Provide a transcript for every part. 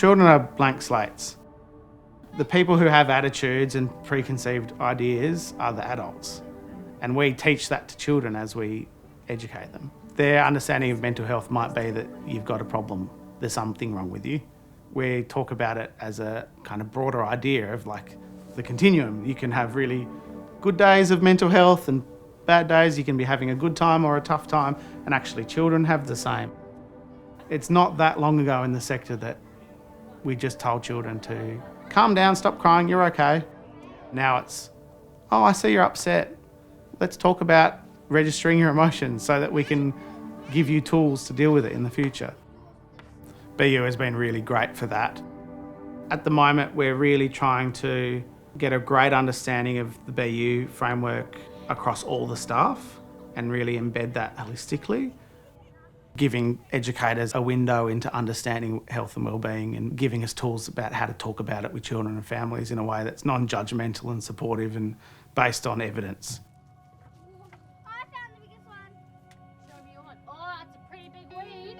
Children are blank slates. The people who have attitudes and preconceived ideas are the adults. And we teach that to children as we educate them. Their understanding of mental health might be that you've got a problem, there's something wrong with you. We talk about it as a kind of broader idea of like the continuum. You can have really good days of mental health and bad days. You can be having a good time or a tough time, and actually children have the same. It's not that long ago in the sector that we just told children to calm down, stop crying, you're okay. Now it's, oh, I see you're upset. Let's talk about registering your emotions so that we can give you tools to deal with it in the future. BU has been really great for that. At the moment, we're really trying to get a great understanding of the BU framework across all the staff and really embed that holistically, giving educators a window into understanding health and wellbeing and giving us tools about how to talk about it with children and families in a way that's non-judgmental and supportive and based on evidence. I found the biggest one. Show me your one. Oh, that's a pretty big weed.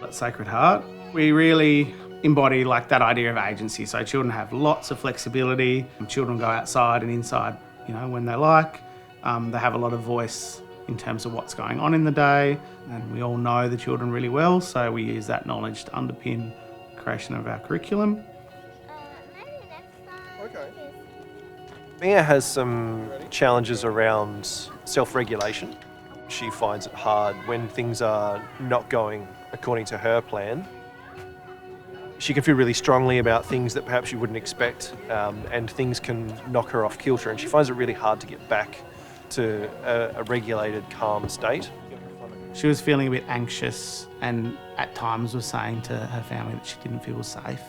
At Sacred Heart, we really embody like that idea of agency. So children have lots of flexibility. Children go outside and inside, when they like. They have a lot of voice in terms of what's going on in the day, and we all know the children really well, so we use that knowledge to underpin the creation of our curriculum. Maybe next time. Okay. Mia has some challenges around self-regulation. She finds it hard when things are not going according to her plan. She can feel really strongly about things that perhaps you wouldn't expect, and things can knock her off kilter, and she finds it really hard to get back to a regulated, calm state. She was feeling a bit anxious and at times was saying to her family that she didn't feel safe.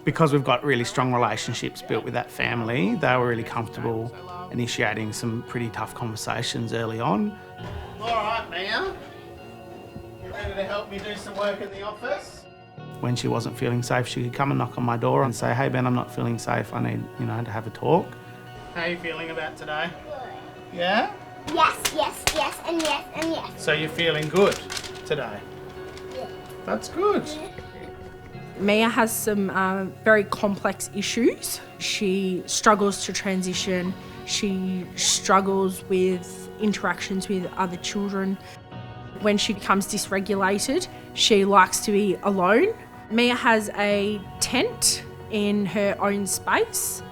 Because we've got really strong relationships built with that family, they were really comfortable initiating some pretty tough conversations early on. All right, Mia, you ready to help me do some work in the office? When she wasn't feeling safe, she could come and knock on my door and say, hey Ben, I'm not feeling safe, I need to have a talk. How are you feeling about today? Yeah? Yes, and yes, and yes. So you're feeling good today? Yeah. That's good. Mia has some very complex issues. She struggles to transition. She struggles with interactions with other children. When she becomes dysregulated, she likes to be alone. Mia has a tent in her own space.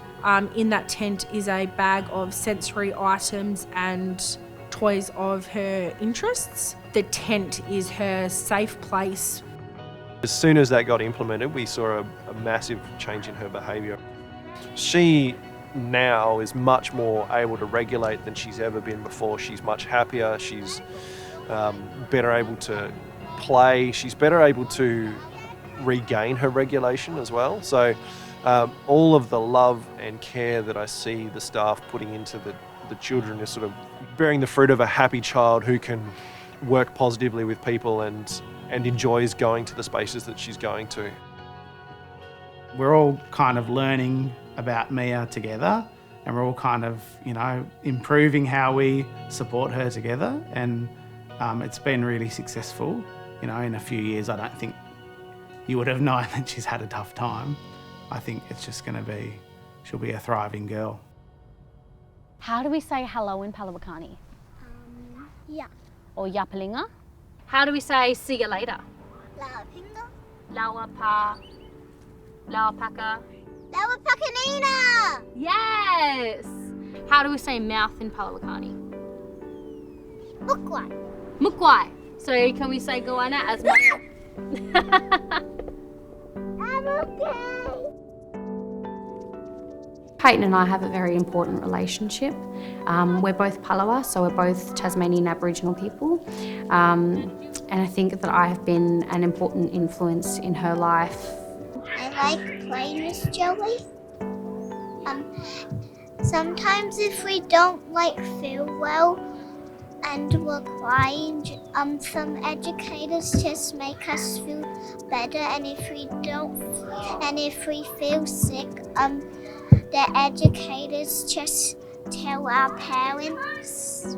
In that tent is a bag of sensory items and toys of her interests. The tent is her safe place. As soon as that got implemented, we saw a massive change in her behaviour. She now is much more able to regulate than she's ever been before. She's much happier, she's better able to play, she's better able to regain her regulation as well. So all of the love and care that I see the staff putting into the children is sort of bearing the fruit of a happy child who can work positively with people and enjoys going to the spaces that she's going to. We're all kind of learning about Mia together, and we're all kind of, improving how we support her together, and it's been really successful. In a few years, I don't think you would have known that she's had a tough time. I think it's just she'll be a thriving girl. How do we say hello in Palawakani? Yeah. Or yapalinga? How do we say see you later? Lapinga. Lawapa. Lawapaka. Lawapakanina. Yes! How do we say mouth in Palawakani? Bukwai. Mukwai. So can we say goana as much? I'm okay. Peyton and I have a very important relationship. We're both Palawa, so we're both Tasmanian Aboriginal people. And I think that I have been an important influence in her life. I like playing with Joey. Sometimes if we don't feel well and we're crying, some educators just make us feel better, and if we feel sick, the educators just tell our parents.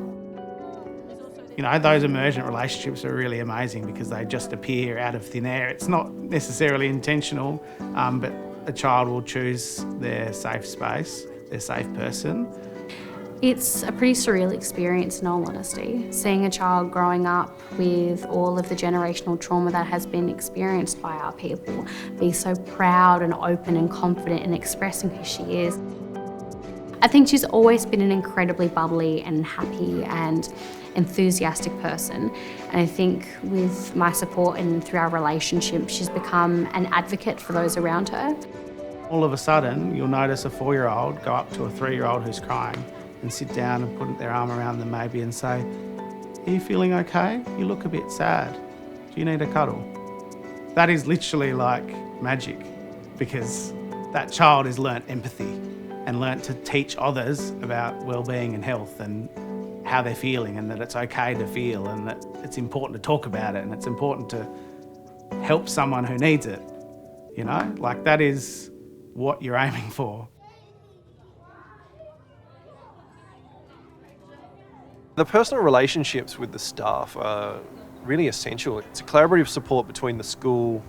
You know, those emergent relationships are really amazing because they just appear out of thin air. It's not necessarily intentional, but a child will choose their safe space, their safe person. It's a pretty surreal experience in all honesty, seeing a child growing up with all of the generational trauma that has been experienced by our people, be so proud and open and confident in expressing who she is. I think she's always been an incredibly bubbly and happy and enthusiastic person, and I think with my support and through our relationship, she's become an advocate for those around her. All of a sudden, you'll notice a 4-year-old go up to a 3-year-old who's crying and sit down and put their arm around them maybe and say, "Are you feeling okay? You look a bit sad. Do you need a cuddle?" That is literally like magic, because that child has learnt empathy and learnt to teach others about well-being and health and how they're feeling, and that it's okay to feel, and that it's important to talk about it, and it's important to help someone who needs it. You know, like that is what you're aiming for. The personal relationships with the staff are really essential. It's a collaborative support between the school,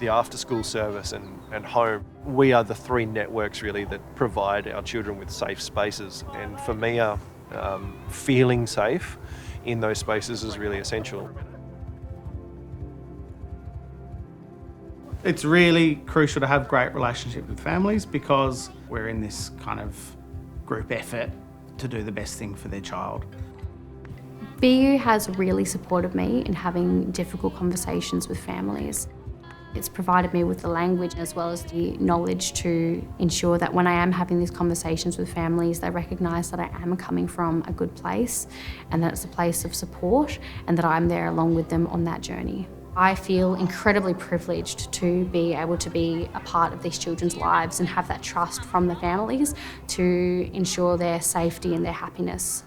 the after-school service and home. We are the 3 networks really that provide our children with safe spaces, and for Mia, feeling safe in those spaces is really essential. It's really crucial to have great relationships with families because we're in this kind of group effort to do the best thing for their child. BU has really supported me in having difficult conversations with families. It's provided me with the language as well as the knowledge to ensure that when I am having these conversations with families, they recognise that I am coming from a good place and that it's a place of support and that I'm there along with them on that journey. I feel incredibly privileged to be able to be a part of these children's lives and have that trust from the families to ensure their safety and their happiness.